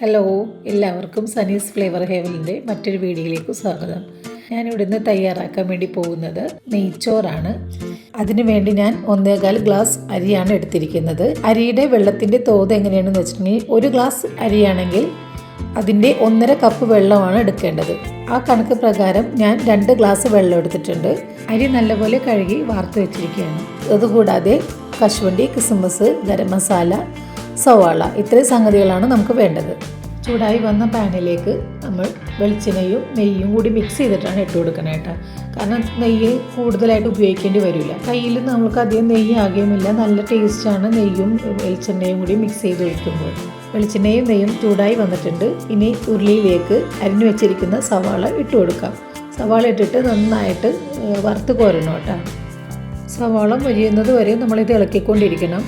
Hello, എല്ലാവർക്കും Sanees flavour ഹെവലിൻ്റെ മറ്റൊരു വീഡിയോയിലേക്ക് സ്വാഗതം. ഞാൻ ഇവിടുന്ന് തയ്യാറാക്കാൻ വേണ്ടി പോകുന്നത് നെയ്ച്ചോറാണ്. അതിനു വേണ്ടി ഞാൻ 1.25 ഗ്ലാസ് അരിയാണ് എടുത്തിരിക്കുന്നത്. അരിയുടെ വെള്ളത്തിൻ്റെ തോത് എങ്ങനെയാണെന്ന് വെച്ചിട്ടുണ്ടെങ്കിൽ 1 ഗ്ലാസ് അരിയാണെങ്കിൽ അതിൻ്റെ 1.5 കപ്പ് വെള്ളമാണ് എടുക്കേണ്ടത്. ആ കണക്ക് പ്രകാരം ഞാൻ 2 ഗ്ലാസ് വെള്ളം എടുത്തിട്ടുണ്ട്. അരി നല്ലപോലെ കഴുകി വാർത്ത് വെച്ചിരിക്കുകയാണ്. അതുകൂടാതെ കശുവണ്ടി, കിസ്മസ്, ഗരം മസാല, സവാള, ഇത്രയും സംഗതികളാണ് നമുക്ക് വേണ്ടത്. ചൂടായി വന്ന പാനിലേക്ക് നമ്മൾ വെളിച്ചെണ്ണയും നെയ്യും കൂടി മിക്സ് ചെയ്തിട്ടാണ് ഇട്ട് കൊടുക്കണേട്ടോ. കാരണം നെയ്യ് കൂടുതലായിട്ട് ഉപയോഗിക്കേണ്ടി വരില്ല. കയ്യിൽ നമുക്ക് അധികം നെയ്യ് ആകുകയുമില്ല. നല്ല ടേസ്റ്റാണ് നെയ്യും വെളിച്ചെണ്ണയും കൂടി മിക്സ് ചെയ്ത് ഒഴിക്കുമ്പോൾ. വെളിച്ചെണ്ണയും നെയ്യും ചൂടായി വന്നിട്ടുണ്ട്. ഇനി ഉരുളിയിലേക്ക് അരിഞ്ഞു വെച്ചിരിക്കുന്ന സവാള ഇട്ട് കൊടുക്കാം. സവാള ഇട്ടിട്ട് നന്നായിട്ട് വറുത്ത് കോരണം കേട്ടോ. സവാള മൊരിയുന്നത് വരെ നമ്മളിത് ഇളക്കിക്കൊണ്ടിരിക്കണം.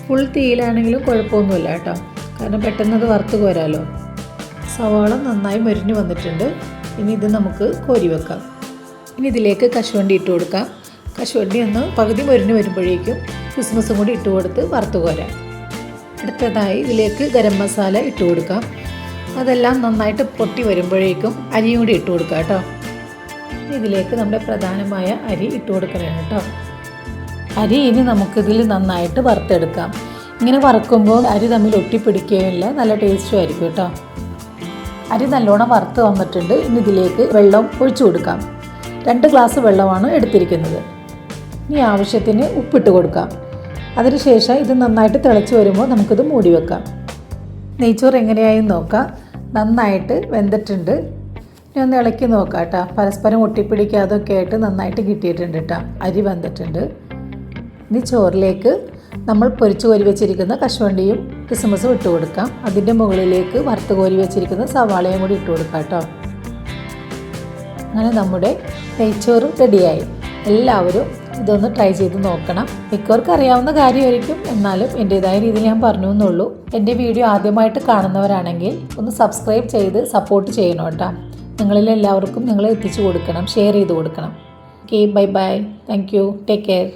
ഫുൾ തീയിലാണെങ്കിലും കുഴപ്പമൊന്നുമില്ല കേട്ടോ, കാരണം പെട്ടെന്ന് അത് വറുത്ത് കോരാമല്ലോ. സവാള നന്നായി മൊരിഞ്ഞ് വന്നിട്ടുണ്ട്. ഇനി ഇത് നമുക്ക് കോരി വെക്കാം. ഇനി ഇതിലേക്ക് കശുവണ്ടി ഇട്ട് കൊടുക്കാം. കശുവണ്ടി ഒന്ന് പകുതി മൊരിഞ്ഞ് വരുമ്പോഴേക്കും കിസ്മസും കൂടി ഇട്ട് കൊടുത്ത് വറുത്ത് കോരാം. അടുത്തതായി ഇതിലേക്ക് ഗരം മസാല ഇട്ട് കൊടുക്കാം. അതെല്ലാം നന്നായിട്ട് പൊട്ടി വരുമ്പോഴേക്കും അരിയും കൂടി ഇട്ട് കൊടുക്കാം കേട്ടോ. ഇതിലേക്ക് നമ്മുടെ പ്രധാനമായ അരി ഇട്ട് കൊടുക്കണം കേട്ടോ. അരി ഇനി നമുക്കിതിൽ നന്നായിട്ട് വറുത്തെടുക്കാം. ഇങ്ങനെ വറുക്കുമ്പോൾ അരി തമ്മിൽ ഒട്ടിപ്പിടിക്കുകയില്ല, നല്ല ടേസ്റ്റും ആയിരിക്കും കേട്ടോ. അരി നല്ലോണം വറുത്ത് വന്നിട്ടുണ്ട്. ഇനി ഇതിലേക്ക് വെള്ളം ഒഴിച്ചു കൊടുക്കാം. 2 ഗ്ലാസ് വെള്ളമാണ് എടുത്തിരിക്കുന്നത്. ഇനി ആവശ്യത്തിന് ഉപ്പിട്ട് കൊടുക്കാം. അതിനുശേഷം ഇത് നന്നായിട്ട് തിളച്ച് വരുമ്പോൾ നമുക്കിത് മൂടി വെക്കാം. നെയ്ച്ചോറ് എങ്ങനെയായി നോക്കാം. നന്നായിട്ട് വെന്തിട്ടുണ്ട്. ഇനി ഒന്ന് ഇളക്കി നോക്കാം കേട്ടോ. പരസ്പരം ഒട്ടിപ്പിടിക്കാതൊക്കെ ആയിട്ട് നന്നായിട്ട് കിട്ടിയിട്ടുണ്ട് കേട്ടോ. അരി വെന്തിട്ടുണ്ട്. ഇനി ചോറിലേക്ക് നമ്മൾ പൊരിച്ച് കോരി വെച്ചിരിക്കുന്ന കശുവണ്ടിയും കിസ്മസും ഇട്ട് കൊടുക്കാം. അതിൻ്റെ മുകളിലേക്ക് വറുത്ത് കോരി വെച്ചിരിക്കുന്ന സവാളയും കൂടി ഇട്ട് കൊടുക്കാം കേട്ടോ. അങ്ങനെ നമ്മുടെ നെയ്ച്ചോറ് റെഡിയായി. എല്ലാവരും ഇതൊന്ന് ട്രൈ ചെയ്ത് നോക്കണം. മിക്കവർക്കും അറിയാവുന്ന കാര്യമായിരിക്കും, എന്നാലും എൻ്റേതായ രീതിയിൽ ഞാൻ പറഞ്ഞു എന്നുള്ളൂ. എൻ്റെ വീഡിയോ ആദ്യമായിട്ട് കാണുന്നവരാണെങ്കിൽ ഒന്ന് സബ്സ്ക്രൈബ് ചെയ്ത് സപ്പോർട്ട് ചെയ്യണം കേട്ടോ. നിങ്ങളിലെല്ലാവർക്കും നിങ്ങൾ എത്തിച്ചു കൊടുക്കണം, ഷെയർ ചെയ്ത് കൊടുക്കണം. Okay, bye bye. Thank you. Take care.